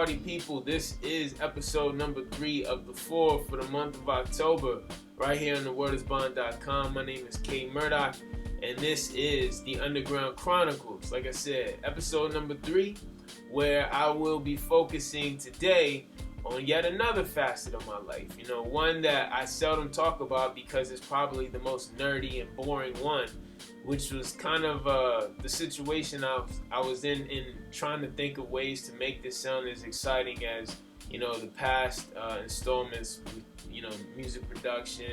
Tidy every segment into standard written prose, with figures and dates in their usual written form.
party people? This is episode number 3 of the 4 for the month of October, right here on thewordisbond.com. My name is K-Murdock, and this is the Underground Chronicles. Like I said, episode number 3, where I will be focusing today on yet another facet of my life. You know, one that I seldom talk about because it's probably the most nerdy and boring one, which was kind of the situation I was in trying to think of ways to make this sound as exciting as, you know, the past installments with, you know, music production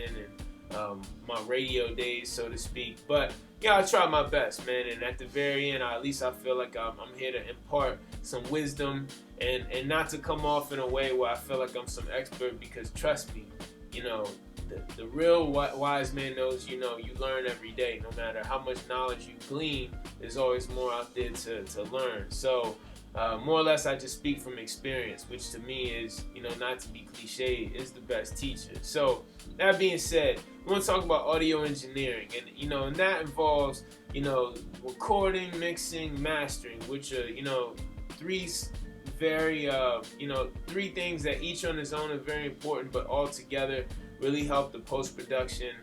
and my radio days, so to speak. But yeah, I tried my best, man, and at the very end, at least I feel like I'm here to impart some wisdom and not to come off in a way where I feel like I'm some expert, because trust me, you know, the real wise man knows, you know, you learn every day. No matter how much knowledge you glean, there's always more out there to learn. So more or less I just speak from experience, which to me is, you know, not to be cliche, is the best teacher. So that being said, we want to talk about audio engineering, and you know, and that involves, you know, recording, mixing, mastering, which are, you know, three things that each on its own are very important, but all together really help the post-production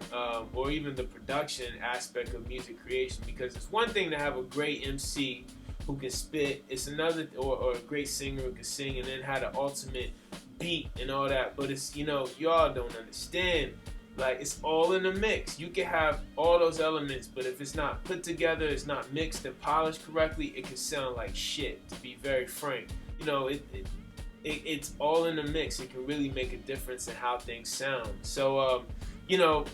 or even the production aspect of music creation. Because it's one thing to have a great MC who can spit, it's another, or a great singer who can sing, and then have the ultimate beat and all that. But it's, you know, y'all don't understand. Like, it's all in the mix. You can have all those elements, but if it's not put together, it's not mixed and polished correctly, it can sound like shit, to be very frank. You know, it's all in the mix. It can really make a difference in how things sound. So, you know,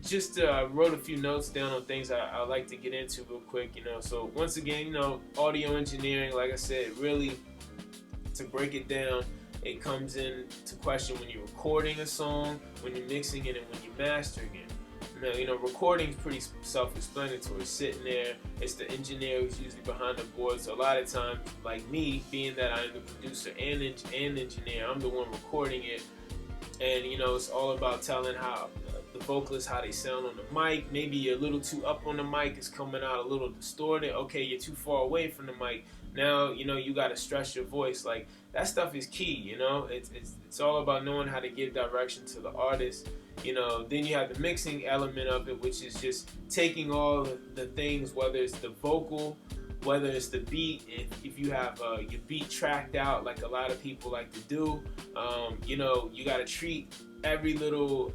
just wrote a few notes down on things I like to get into real quick, you know. So once again, you know, audio engineering, like I said, really, to break it down, it comes into question when you're recording a song, when you're mixing it, and when you're mastering it. Now, you know, recording is pretty self-explanatory. Sitting there, it's the engineer who's usually behind the board. So a lot of times, like me, being that I'm the producer and engineer, I'm the one recording it. And, you know, it's all about telling how the vocalists, how they sound on the mic. Maybe you're a little too up on the mic, it's coming out a little distorted. Okay, you're too far away from the mic. Now, you know, you got to stress your voice. Like, that stuff is key, you know. It's all about knowing how to give direction to the artist. You know, then you have the mixing element of it, which is just taking all the things, whether it's the vocal, whether it's the beat, if you have your beat tracked out like a lot of people like to do. You know, you got to treat every little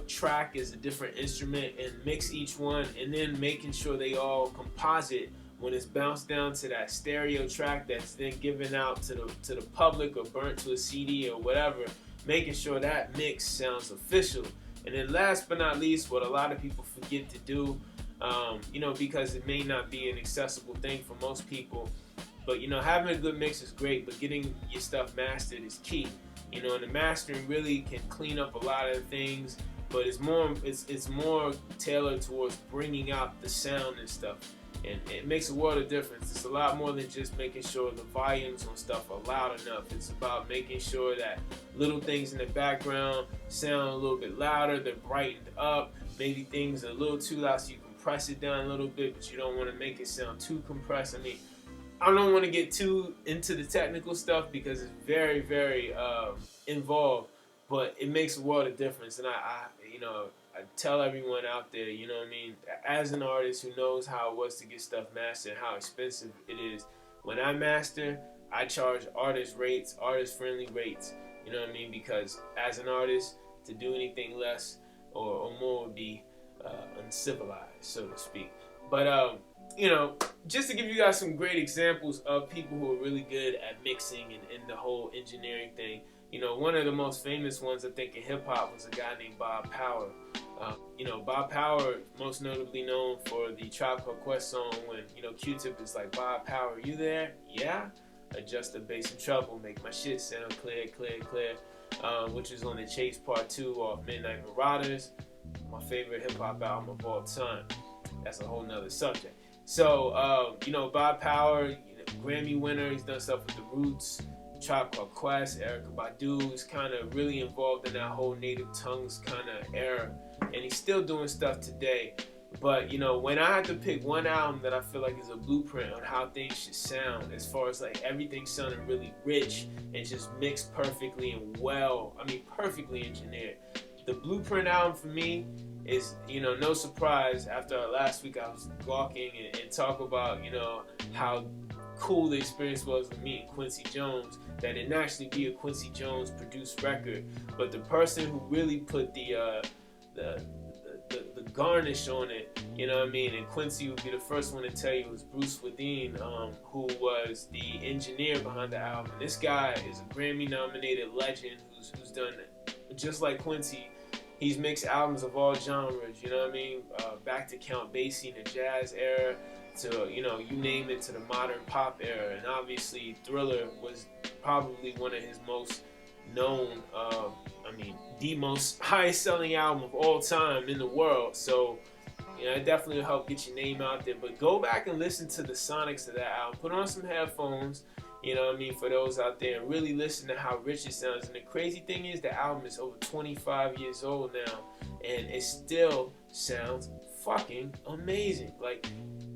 track as a different instrument and mix each one, and then making sure they all composite when it's bounced down to that stereo track that's then given out to the public or burnt to a CD or whatever, making sure that mix sounds official. And then last but not least, what a lot of people forget to do, you know, because it may not be an accessible thing for most people, but, you know, having a good mix is great, but getting your stuff mastered is key. You know, and the mastering really can clean up a lot of things, but it's more tailored towards bringing out the sound and stuff. And it makes a world of difference. It's a lot more than just making sure the volumes on stuff are loud enough. It's about making sure that little things in the background sound a little bit louder, they're brightened up. Maybe things are a little too loud, so you compress it down a little bit, but you don't want to make it sound too compressed. I mean, I don't want to get too into the technical stuff because it's very, very involved, but it makes a world of difference. And I tell everyone out there, you know what I mean, as an artist who knows how it was to get stuff mastered and how expensive it is, when I master, I charge artist-friendly rates, you know what I mean, because as an artist, to do anything less or more would be uncivilized, so to speak. But, you know, just to give you guys some great examples of people who are really good at mixing and the whole engineering thing, you know, one of the most famous ones, I think, in hip-hop was a guy named Bob Power. You know, Bob Power, most notably known for the Tribe Called Quest song when, you know, Q-Tip is like, "Bob Power, are you there? Yeah? Adjust the bass and treble, make my shit sound clear, clear, clear," which is on the Chase Part 2 off Midnight Marauders, my favorite hip-hop album of all time. That's a whole nother subject. So, you know, Bob Power, you know, Grammy winner, he's done stuff with The Roots, Tribe Called Quest, Erykah Badu is kind of really involved in that whole native tongues kind of era, and he's still doing stuff today. But you know, when I had to pick one album that I feel like is a blueprint on how things should sound, as far as like everything sounding really rich and just mixed perfectly and well, I mean perfectly engineered. The blueprint album for me is, you know, no surprise after last week I was gawking and talk about, you know, how cool the experience was with meeting Quincy Jones, that it didn't actually be a Quincy Jones produced record, but the person who really put the garnish on it, you know what I mean? And Quincy would be the first one to tell you, it was Bruce Wadeen, who was the engineer behind the album. This guy is a Grammy-nominated legend who's done just like Quincy. He's mixed albums of all genres, you know what I mean? Back to Count Basie in the jazz era, to, you know, you name it, to the modern pop era. And obviously Thriller was probably one of his most known, the most highest selling album of all time in the world. So, you know, it definitely will help get your name out there. But go back and listen to the sonics of that album. Put on some headphones, you know what I mean, for those out there, and really listen to how rich it sounds. And the crazy thing is, the album is over 25 years old now, and it still sounds fucking amazing. Like,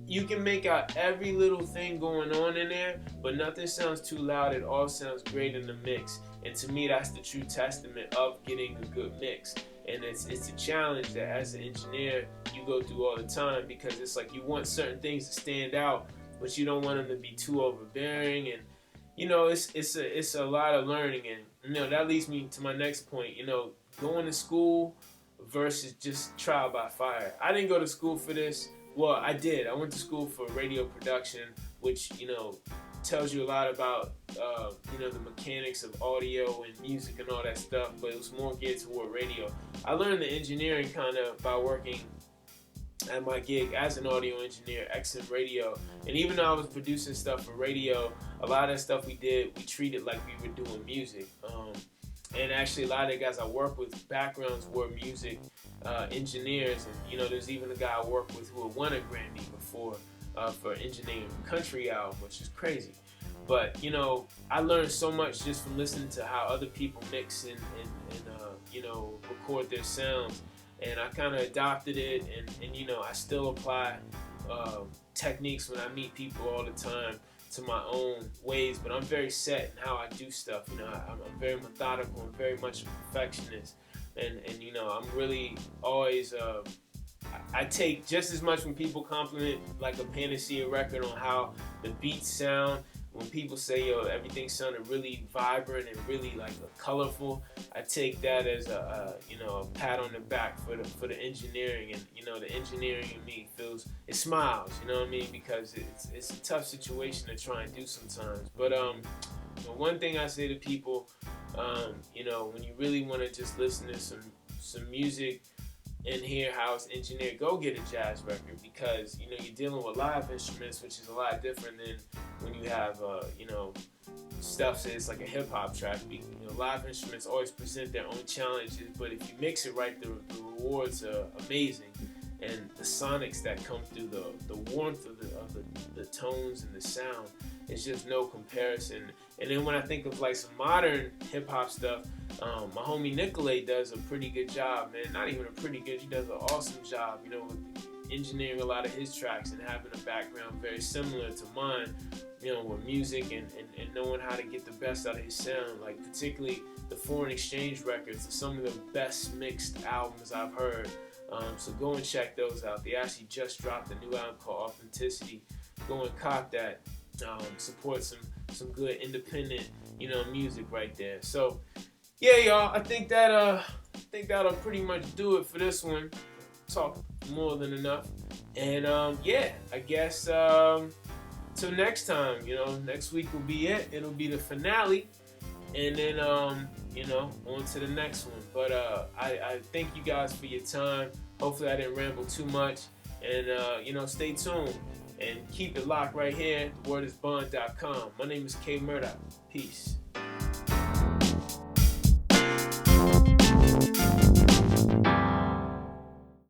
you can make out every little thing going on in there, but nothing sounds too loud. It all sounds great in the mix. And to me, that's the true testament of getting a good mix. And it's a challenge that as an engineer you go through all the time, because it's like you want certain things to stand out, but you don't want them to be too overbearing. And you know, it's a lot of learning. And you know, that leads me to my next point. You know, going to school versus just trial by fire. I didn't go to school for this. Well, I did. I went to school for radio production, which, you know, tells you a lot about, you know, the mechanics of audio and music and all that stuff, but it was more geared toward radio. I learned the engineering kind of by working at my gig as an audio engineer, XM Radio. And even though I was producing stuff for radio, a lot of that stuff we did, we treated like we were doing music. And actually, a lot of the guys I work with, backgrounds were music engineers. And, you know, there's even a guy I work with who had won a Grammy before for engineering a country album, which is crazy. But, you know, I learned so much just from listening to how other people mix and you know, record their sounds. And I kind of adopted it, and, you know, I still apply techniques when I meet people all the time to my own ways, but I'm very set in how I do stuff. You know, I'm very methodical and very much a perfectionist, and you know, I'm really always I take just as much when people compliment like a Panacea record on how the beats sound. When people say, yo, everything sounded really vibrant and really like colorful, I take that as a you know, a pat on the back for the engineering. And you know, the engineering in me feels, it smiles, you know what I mean, because it's a tough situation to try and do sometimes. But one thing I say to people, you know, when you really want to just listen to some music and hear how it's engineered, go get a jazz record, because you know, you're dealing with live instruments, which is a lot different than when you have you know, stuff that's like a hip-hop track. You know, live instruments always present their own challenges, but if you mix it right, the rewards are amazing. And the sonics that come through, the warmth of the tones and the sound, it's just no comparison. And then when I think of like some modern hip hop stuff, my homie Nicolay does a pretty good job, man. Not even a pretty good, he does an awesome job, you know, with engineering a lot of his tracks and having a background very similar to mine, you know, with music and knowing how to get the best out of his sound. Like particularly the Foreign Exchange records are some of the best mixed albums I've heard. So go and check those out. They actually just dropped a new album called Authenticity. Go and cop that. Support some good independent, you know, music right there. So yeah, y'all, I think that'll pretty much do it for this one. Talk more than enough. And yeah, I guess till next time, you know, next week will be it. It'll be the finale. And then you know, on to the next one. But I thank you guys for your time. Hopefully I didn't ramble too much. And you know, stay tuned and keep it locked right here. TheWordIsBond.com. My name is K-Murdock. Peace.